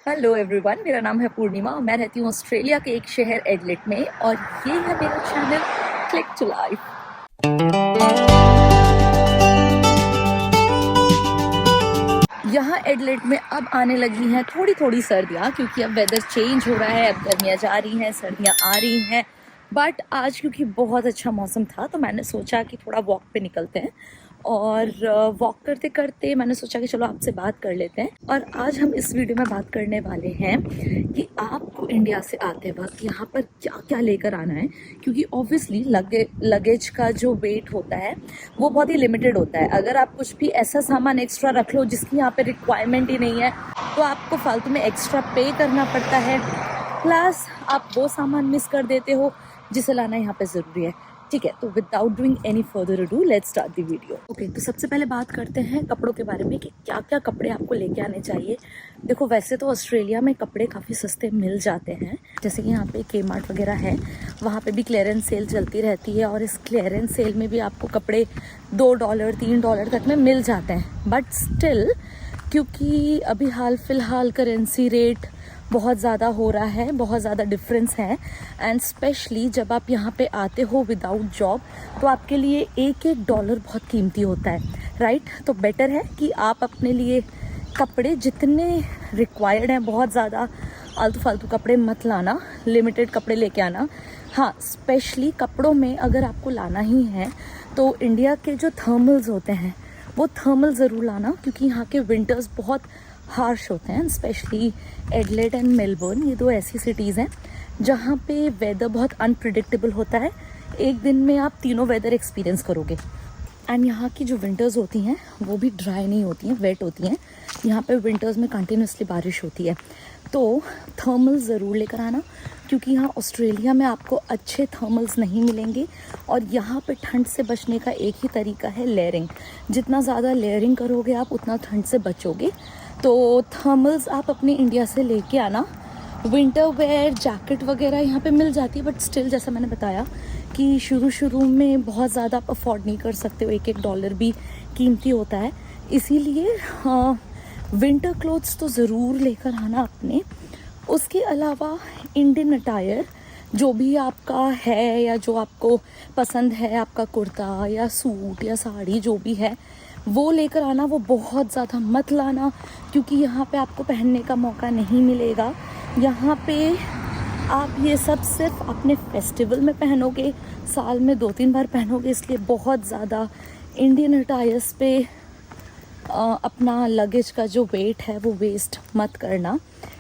Hello everyone, मेरा नाम है पूर्णिमा और मैं रहती हूँ ऑस्ट्रेलिया के एक शहर एडलेट में और ये है मेरा चैनल क्लिक टू लाइफ। यहाँ एडलेट में अब आने लगी हैं थोड़ी थोड़ी सर्दियाँ, क्योंकि अब वेदर चेंज हो रहा है। अब गर्मियाँ जा रही हैं, सर्दियाँ आ रही हैं। बट आज क्योंकि बहुत अच्छा मौसम था तो मैंने सोचा कि थोड़ा वॉक पे निकलते हैं। और वॉक करते करते मैंने सोचा कि चलो आपसे बात कर लेते हैं। और आज हम इस वीडियो में बात करने वाले हैं कि आपको इंडिया से आते वक्त यहाँ पर क्या क्या लेकर आना है, क्योंकि ऑब्वियसली लगेज का जो वेट होता है वो बहुत ही लिमिटेड होता है। अगर आप कुछ भी ऐसा सामान एक्स्ट्रा रख लो जिसकी यहाँ पे रिक्वायरमेंट ही नहीं है तो आपको फालतू में एक्स्ट्रा पे करना पड़ता है, प्लस आप वो सामान मिस कर देते हो जिसे लाना यहाँ पे ज़रूरी है। ठीक है, तो without doing any further ado let's start the video. Okay, तो सबसे पहले बात करते हैं कपड़ों के बारे में कि क्या क्या कपड़े आपको लेके आने चाहिए। देखो, वैसे तो ऑस्ट्रेलिया में कपड़े काफ़ी सस्ते मिल जाते हैं, जैसे कि यहाँ पे के मार्ट वगैरह है, वहाँ पे भी क्लियरेंस सेल चलती रहती है और इस क्लियरेंस सेल में भी आपको कपड़े $2 $3 तक में मिल जाते हैं। बट स्टिल, क्योंकि अभी हाल फिलहाल करेंसी रेट बहुत ज़्यादा हो रहा है, बहुत ज़्यादा डिफरेंस है, एंड स्पेशली जब आप यहाँ पे आते हो विदाउट जॉब तो आपके लिए एक एक डॉलर बहुत कीमती होता है, राइट। तो बेटर है कि आप अपने लिए कपड़े जितने रिक्वायर्ड हैं, बहुत ज़्यादा आलतू फालतू कपड़े मत लाना, लिमिटेड कपड़े लेके आना। हाँ, स्पेशली कपड़ों में अगर आपको लाना ही है तो इंडिया के जो थर्मल्स होते हैं वो थर्मल ज़रूर लाना, क्योंकि यहाँ के विंटर्स बहुत हार्श होते हैं। स्पेशली एडलेड एंड मेलबर्न, ये दो ऐसी सिटीज़ हैं जहाँ पे वेदर बहुत अनप्रिडिक्टेबल होता है। एक दिन में आप तीनों वेदर एक्सपीरियंस करोगे। एंड यहाँ की जो विंटर्स होती हैं वो भी ड्राई नहीं होती हैं, वेट होती हैं। यहाँ पे विंटर्स में कंटिन्यूसली बारिश होती है। तो थर्मल्स ज़रूर लेकर आना, क्योंकि यहाँ ऑस्ट्रेलिया में आपको अच्छे थर्मल्स नहीं मिलेंगे। और यहाँ पे ठंड से बचने का एक ही तरीका है, लेयरिंग। जितना ज़्यादा लेयरिंग करोगे आप उतना ठंड से बचोगे। तो थर्मल्स आप अपने इंडिया से लेके आना। विंटर वेयर जैकेट वगैरह यहाँ पे मिल जाती है, बट स्टिल जैसा मैंने बताया कि शुरू में बहुत ज़्यादा आप अफोर्ड नहीं कर सकते हो, एक एक डॉलर भी कीमती होता है। इसीलिए विंटर क्लोथ्स तो ज़रूर लेकर आना अपने। उसके अलावा इंडियन अटायर जो भी आपका है या जो आपको पसंद है, आपका कुर्ता या सूट या साड़ी जो भी है वो लेकर आना। वो बहुत ज़्यादा मत लाना, क्योंकि यहाँ पे आपको पहनने का मौका नहीं मिलेगा। यहाँ पे आप ये सब सिर्फ अपने फेस्टिवल में पहनोगे, साल में 2-3 बार पहनोगे, इसलिए बहुत ज़्यादा इंडियन अटायर्स पे अपना लगेज का जो वेट है वो वेस्ट मत करना।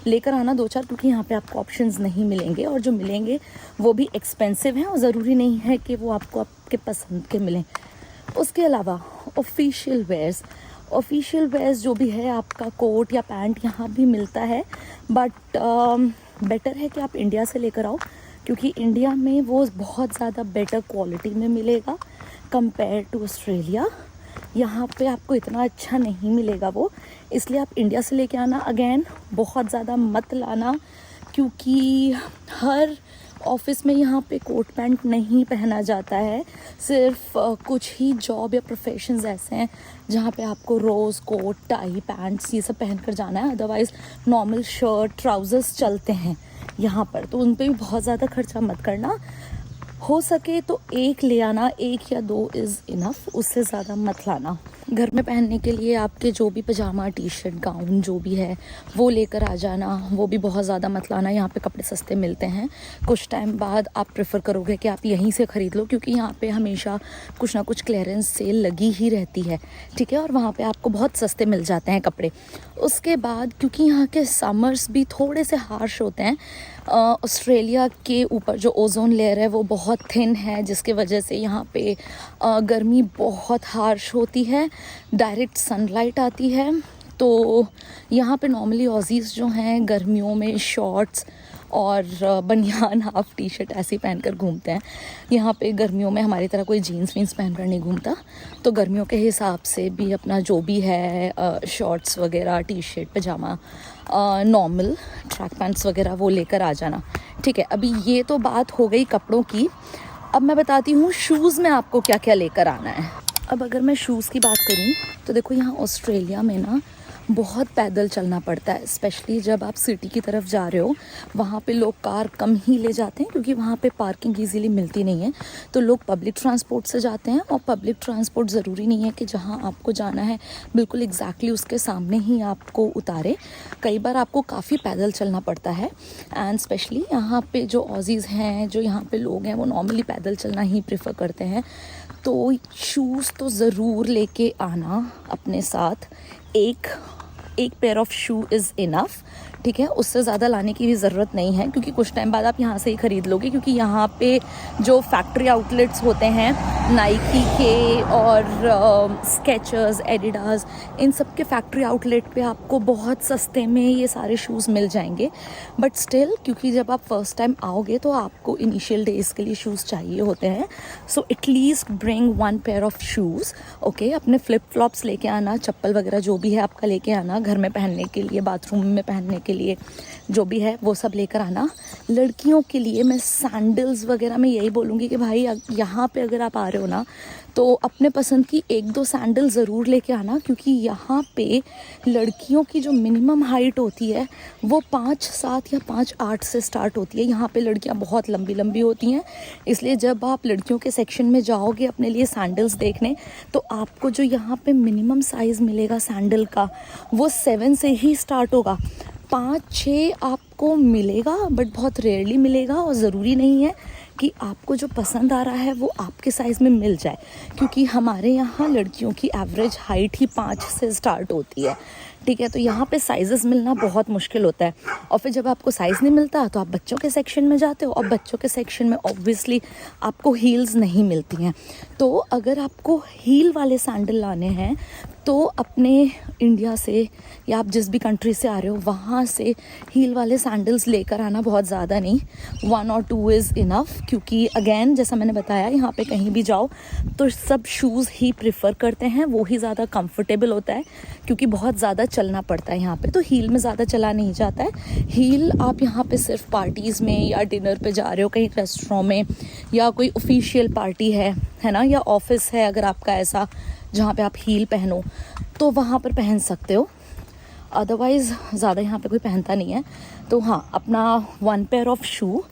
लेकर आना 2-4, क्योंकि यहाँ पे आपको ऑप्शंस नहीं मिलेंगे, और जो मिलेंगे वो भी एक्सपेंसिव हैं और ज़रूरी नहीं है कि वो आपको आपके पसंद के मिलें। उसके अलावा ऑफिशियल वेयर्स जो भी है, आपका कोट या पैंट यहाँ भी मिलता है, बट बेटर है कि आप इंडिया से लेकर आओ, क्योंकि इंडिया में वो बहुत ज़्यादा बेटर क्वालिटी में मिलेगा कंपेयर टू ऑस्ट्रेलिया। यहाँ पे आपको इतना अच्छा नहीं मिलेगा वो, इसलिए आप इंडिया से लेके आना। अगेन, बहुत ज़्यादा मत लाना, क्योंकि हर ऑफिस में यहाँ पे कोट पैंट नहीं पहना जाता है। सिर्फ कुछ ही जॉब या प्रोफेशंस ऐसे हैं जहाँ पे आपको रोज़ कोट, टाई, पैंट्स ये सब पहन कर जाना है। अदरवाइज़ नॉर्मल शर्ट, ट्राउज़र्स चलते हैं यहाँ पर, तो उन पे भी बहुत ज़्यादा खर्चा मत करना। हो सके तो एक ले आना, 1 या 2 इज़ इनफ, उससे ज़्यादा मत लाना। घर में पहनने के लिए आपके जो भी पजामा, टी शर्ट, गाउन जो भी है वो लेकर आ जाना। वो भी बहुत ज़्यादा मत लाना, यहाँ पे कपड़े सस्ते मिलते हैं। कुछ टाइम बाद आप प्रेफर करोगे कि आप यहीं से ख़रीद लो, क्योंकि यहाँ पे हमेशा कुछ ना कुछ क्लियरेंस सेल लगी ही रहती है, ठीक है, और वहाँ पे आपको बहुत सस्ते मिल जाते हैं कपड़े। उसके बाद, क्योंकि यहाँ के समर्स भी थोड़े से हार्श होते हैं, ऑस्ट्रेलिया के ऊपर जो ओजोन लेयर है वो बहुत थिन है, जिसके वजह से यहाँ पे गर्मी बहुत हार्श होती है, डायरेक्ट सनलाइट आती है। तो यहाँ पे नॉर्मली ऑजीज़ जो हैं गर्मियों में शॉर्ट्स और बनियान, हाफ टी शर्ट ऐसे पहनकर घूमते हैं। यहाँ पे गर्मियों में हमारी तरह कोई जीन्स वीन्स पहनकर नहीं घूमता, तो गर्मियों के हिसाब से भी अपना जो भी है शॉर्ट्स वगैरह, टी शर्ट, पजामा, नॉर्मल ट्रैक पैंट्स वगैरह वो लेकर आ जाना, ठीक है। अभी ये तो बात हो गई कपड़ों की। अब मैं बताती हूँ शूज़ में आपको क्या क्या लेकर आना है। अब अगर मैं शूज़ की बात करूँ तो देखो, यहाँ ऑस्ट्रेलिया में ना बहुत पैदल चलना पड़ता है, स्पेशली जब आप सिटी की तरफ जा रहे हो। वहाँ पे लोग कार कम ही ले जाते हैं क्योंकि वहाँ पे पार्किंग इजीली मिलती नहीं है, तो लोग पब्लिक ट्रांसपोर्ट से जाते हैं। और पब्लिक ट्रांसपोर्ट ज़रूरी नहीं है कि जहाँ आपको जाना है बिल्कुल एग्जैक्टली उसके सामने ही आपको उतारे। कई बार आपको काफ़ी पैदल चलना पड़ता है। एंड स्पेशली यहाँ पे जो ऑजीज़ हैं, जो यहाँ पे लोग हैं, वो नॉर्मली पैदल चलना ही प्रेफर करते हैं। तो शूज़ तो ज़रूर लेके आना अपने साथ। एक pair of shoe is enough, ठीक है। उससे ज़्यादा लाने की भी ज़रूरत नहीं है क्योंकि कुछ टाइम बाद आप यहाँ से ही ख़रीद लोगे, क्योंकि यहाँ पे जो फैक्ट्री आउटलेट्स होते हैं नाइकी के और स्केचर्स, एडिडास, इन सब के फैक्ट्री आउटलेट पे आपको बहुत सस्ते में ये सारे शूज़ मिल जाएंगे। बट स्टिल, क्योंकि जब आप फर्स्ट टाइम आओगे तो आपको इनिशियल डेज़ के लिए शूज़ चाहिए होते हैं। So at least bring 1 pair of shoes, okay. अपने फ्लिप फ्लॉप्स लेके आना, चप्पल वगैरह जो भी है आपका लेके आना, घर में पहनने के लिए, बाथरूम में पहनने के लिए जो भी है वो सब लेकर आना। लड़कियों के लिए मैं सैंडल्स वगैरह में यही बोलूँगी कि भाई यहाँ पे अगर आप आ रहे हो ना तो अपने पसंद की 1-2 सैंडल ज़रूर लेके आना, क्योंकि यहाँ पे लड़कियों की जो मिनिमम हाइट होती है वो 5'7" या 5'8" से स्टार्ट होती है। यहाँ पे लड़कियाँ बहुत लंबी लंबी होती हैं, इसलिए जब आप लड़कियों के सेक्शन में जाओगे अपने लिए सैंडल्स देखने तो आपको जो यहाँ पे मिनिमम साइज़ मिलेगा सैंडल का वो 7 से ही स्टार्ट होगा। 5-6 आपको मिलेगा बट बहुत रेयरली मिलेगा, और ज़रूरी नहीं है कि आपको जो पसंद आ रहा है वो आपके साइज़ में मिल जाए, क्योंकि हमारे यहाँ लड़कियों की एवरेज हाइट ही 5 से स्टार्ट होती है, ठीक है। तो यहाँ पे साइज़ेस मिलना बहुत मुश्किल होता है। और फिर जब आपको साइज़ नहीं मिलता तो आप बच्चों के सेक्शन में जाते हो, और बच्चों के सेक्शन में ऑब्वियसली आपको हील्स नहीं मिलती हैं। तो अगर आपको हील वाले सैंडल लाने हैं तो अपने इंडिया से या आप जिस भी कंट्री से आ रहे हो वहाँ से हील वाले सैंडल्स लेकर आना, बहुत ज़्यादा नहीं, 1 और 2 इज़ इनफ। क्योंकि अगेन जैसा मैंने बताया, यहाँ पे कहीं भी जाओ तो सब शूज़ ही प्रेफर करते हैं, वो ही ज़्यादा कंफर्टेबल होता है क्योंकि बहुत ज़्यादा चलना पड़ता है यहाँ पे। तो हील में ज़्यादा चला नहीं जाता है। हील आप यहाँ पे सिर्फ पार्टीज़ में या डिनर पे जा रहे हो कहीं रेस्टोरेंट में, या कोई ऑफिशियल पार्टी है ना, या ऑफिस है अगर आपका ऐसा जहाँ पे आप हील पहनो तो वहाँ पर पहन सकते हो। अदरवाइज़ ज़्यादा यहाँ पे कोई पहनता नहीं है। तो हाँ, अपना 1 pair of shoe,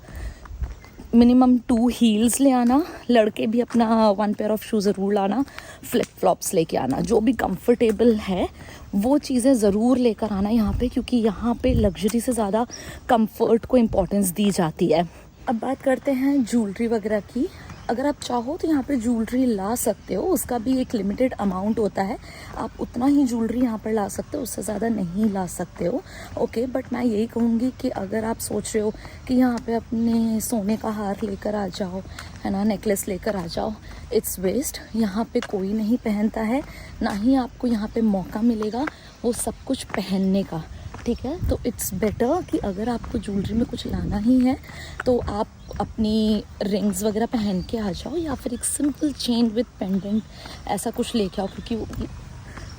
minimum 2 heels ले आना। लड़के भी अपना 1 पेयर ऑफ शू ज़रूर लाना। फ्लिप फ्लॉप्स लेके आना, जो भी कंफर्टेबल है वो चीज़ें ज़रूर लेकर आना यहाँ पे, क्योंकि यहाँ पे लग्जरी से ज़्यादा कंफर्ट को इम्पोर्टेंस दी जाती है। अब बात करते हैं ज्वेलरी वगैरह की। अगर आप चाहो तो यहाँ पे ज्वेलरी ला सकते हो, उसका भी एक लिमिटेड अमाउंट होता है, आप उतना ही ज्वेलरी यहाँ पर ला सकते हो, उससे ज़्यादा नहीं ला सकते हो, ओके। बट मैं यही कहूँगी कि अगर आप सोच रहे हो कि यहाँ पे अपने सोने का हार लेकर आ जाओ, है ना, नेकलेस लेकर आ जाओ, इट्स वेस्ट। यहाँ पे कोई नहीं पहनता है, ना ही आपको यहाँ पे मौका मिलेगा वो सब कुछ पहनने का, ठीक है। तो इट्स बेटर कि अगर आपको ज्वेलरी में कुछ लाना ही है तो आप अपनी रिंग्स वगैरह पहन के आ जाओ, या फिर एक सिंपल चेन विद पेंडेंट ऐसा कुछ लेके आओ,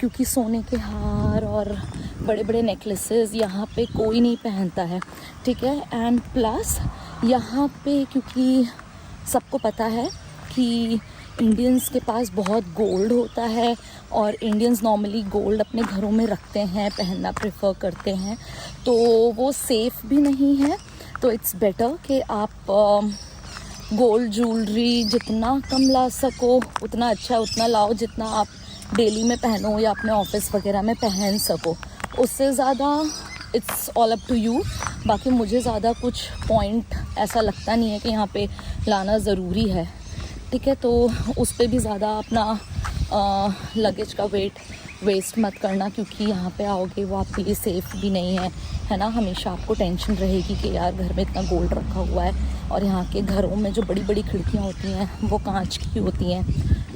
क्योंकि सोने के हार और बड़े बड़े नेकलेसेस यहाँ पे कोई नहीं पहनता है, ठीक है। एंड प्लस यहाँ पे क्योंकि सबको पता है कि इंडियंस के पास बहुत गोल्ड होता है, और इंडियंस नॉर्मली गोल्ड अपने घरों में रखते हैं, पहनना प्रेफर करते हैं, तो वो सेफ़ भी नहीं है। तो इट्स बेटर कि आप गोल्ड ज्वेलरी जितना कम ला सको उतना अच्छा है, उतना लाओ जितना आप डेली में पहनो या अपने ऑफिस वगैरह में पहन सको। उससे ज़्यादा it's all up to you. बाकी मुझे ज़्यादा कुछ पॉइंट ऐसा लगता नहीं है कि यहाँ पे लाना ज़रूरी है, ठीक है। तो उस पर भी ज़्यादा अपना लगेज का वेस्ट मत करना, क्योंकि यहाँ पे आओगे वो आपके लिए सेफ़ भी नहीं है ना। हमेशा आपको टेंशन रहेगी कि यार घर में इतना गोल्ड रखा हुआ है, और यहाँ के घरों में जो बड़ी बड़ी खिड़कियाँ होती हैं वो कांच की होती हैं,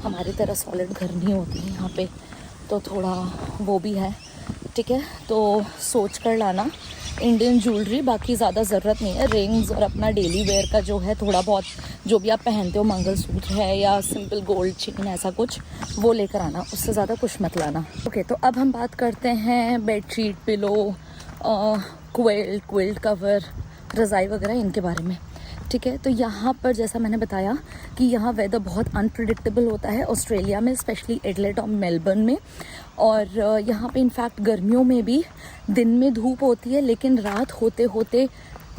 हमारी तरह सॉलिड घर नहीं होती है यहाँ पे, तो थोड़ा वो भी है, ठीक है। तो सोच कर लाना इंडियन ज्वेलरी। बाकी ज़्यादा ज़रूरत नहीं है, रिंग्स और अपना डेली वेयर का जो है थोड़ा बहुत जो भी आप पहनते हो, मंगलसूत्र है या सिंपल गोल्ड चेन ऐसा कुछ, वो लेकर आना, उससे ज़्यादा कुछ मत लाना, ओके। तो अब हम बात करते हैं बेडशीट, पिलो, क्विल्ट कवर, रज़ाई वगैरह इनके बारे में। ठीक है। तो यहाँ पर जैसा मैंने बताया कि यहाँ वेदर बहुत अनप्रिडिक्टेबल होता है ऑस्ट्रेलिया में, स्पेशली एडिलेड और मेलबर्न में। और यहाँ पे इनफैक्ट गर्मियों में भी दिन में धूप होती है, लेकिन रात होते होते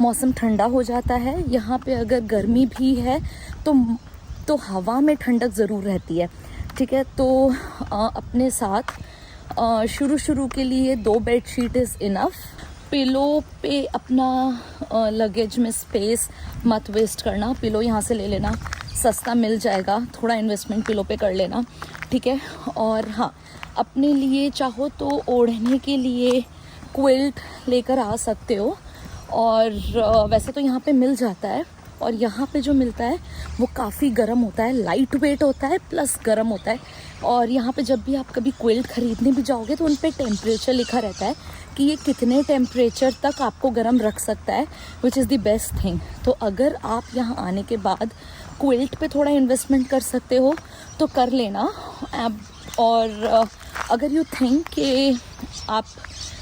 मौसम ठंडा हो जाता है। यहाँ पे अगर गर्मी भी है तो हवा में ठंडक ज़रूर रहती है, ठीक है। तो अपने साथ शुरू के लिए 2 बेडशीट इज़ इनफ। पिलो पे अपना लगेज में स्पेस मत वेस्ट करना। पिलो यहाँ से ले लेना, सस्ता मिल जाएगा, थोड़ा इन्वेस्टमेंट पिलो पे कर लेना, ठीक है। और हाँ, अपने लिए चाहो तो ओढ़ने के लिए क्विल्ट लेकर आ सकते हो। और वैसे तो यहाँ पे मिल जाता है, और यहाँ पे जो मिलता है वो काफ़ी गर्म होता है, लाइट वेट होता है प्लस गर्म होता है। और यहाँ पे जब भी आप कभी क्विल्ट ख़रीदने भी जाओगे तो उन पे टेम्परेचर लिखा रहता है कि ये कितने टेम्परेचर तक आपको गर्म रख सकता है, which is the best thing. तो अगर आप यहाँ आने के बाद क्विल्ट पे थोड़ा इन्वेस्टमेंट कर सकते हो तो कर लेना। और अगर यू थिंक कि आप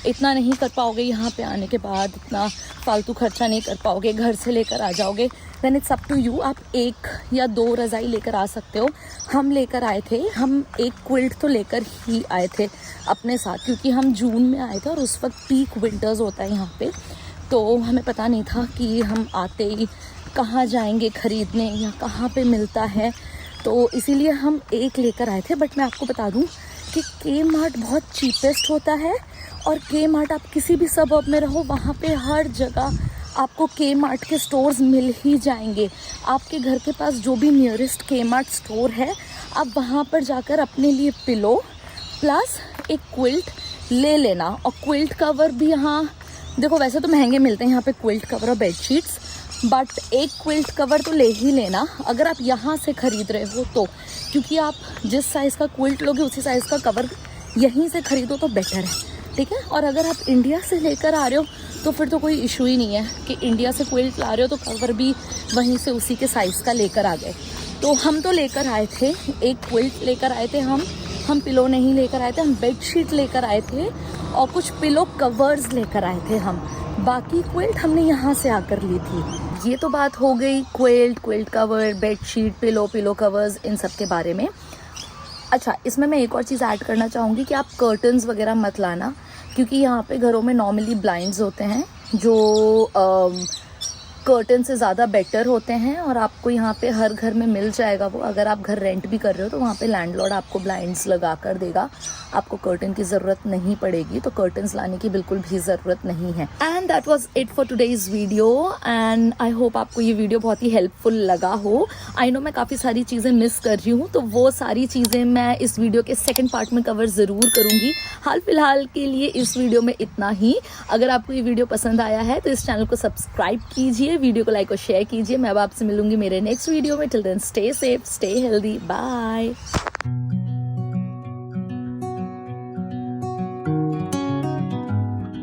इतना नहीं कर पाओगे यहाँ पे आने के बाद, इतना फालतू खर्चा नहीं कर पाओगे, घर से लेकर आ जाओगे, then it's up to you. आप 1 या 2 रज़ाई लेकर आ सकते हो। हम लेकर आए थे, हम एक क्विल्ट तो लेकर ही आए थे अपने साथ, क्योंकि हम जून में आए थे और उस वक्त पीक विंटर्स होता है यहाँ पे। तो हमें पता नहीं था कि हम आते ही कहाँ जाएंगे ख़रीदने या कहाँ पे मिलता है, तो इसीलिए हम एक लेकर आए थे। बट मैं आपको बता दूँ कि Kmart बहुत चीपेस्ट होता है, और Kmart आप किसी भी सबअर्ब में रहो वहाँ पे हर जगह आपको Kmart के स्टोर्स मिल ही जाएंगे। आपके घर के पास जो भी नियरेस्ट Kmart स्टोर है, आप वहाँ पर जाकर अपने लिए पिलो प्लस एक क्विल्ट ले लेना। और क्विल्ट कवर भी यहाँ देखो, वैसे तो महंगे मिलते हैं यहाँ पे क्विल्ट कवर और बेडशीट्स, बट एक क्विल्ट कवर तो ले ही लेना अगर आप यहाँ से ख़रीद रहे हो तो, क्योंकि आप जिस साइज़ का क्विल्ट लोगे उसी साइज़ का कवर यहीं से ख़रीदो तो बेटर है, ठीक है। और अगर आप इंडिया से लेकर आ रहे हो तो फिर तो कोई इशू ही नहीं है कि इंडिया से क्विल्ट ला रहे हो तो कवर भी वहीं से उसी के साइज़ का लेकर आ गए। तो हम तो लेकर आए थे, एक क्विल्ट लेकर आए थे हम पिलो नहीं लेकर आए थे, हम बेडशीट लेकर आए थे और कुछ पिलो कवर्स लेकर आए थे हम। बाकी क्विल्ट हमने यहाँ से आकर ली थी। ये तो बात हो गई quilt cover, bedsheet, pillow covers, इन सब के बारे में। अच्छा, इसमें मैं एक और चीज़ ऐड करना चाहूँगी कि आप कर्टन्स वगैरह मत लाना, क्योंकि यहाँ पे घरों में नॉर्मली ब्लाइंड्स होते हैं जो कर्टन से ज़्यादा बेटर होते हैं, और आपको यहाँ पे हर घर में मिल जाएगा वो। अगर आप घर रेंट भी कर रहे हो तो वहाँ पे लैंडलॉर्ड आपको ब्लाइंड्स लगा कर देगा, आपको कर्टन की ज़रूरत नहीं पड़ेगी। तो कर्टन्स लाने की बिल्कुल भी ज़रूरत नहीं है। And that was it for today's video, and I hope आपको ये वीडियो बहुत ही हेल्पफुल लगा हो। आई नो मैं काफ़ी सारी चीज़ें मिस कर रही हूँ, तो वो सारी चीज़ें मैं इस वीडियो के सेकेंड पार्ट में कवर ज़रूर करूँगी। हाल फिलहाल के लिए इस वीडियो में इतना ही। अगर आपको ये वीडियो पसंद आया है तो इस चैनल को सब्सक्राइब कीजिए, वीडियो को लाइक और शेयर कीजिए। मैं अब आपसे मिलूंगी मेरे नेक्स्ट वीडियो में। Till then stay safe, stay healthy, bye.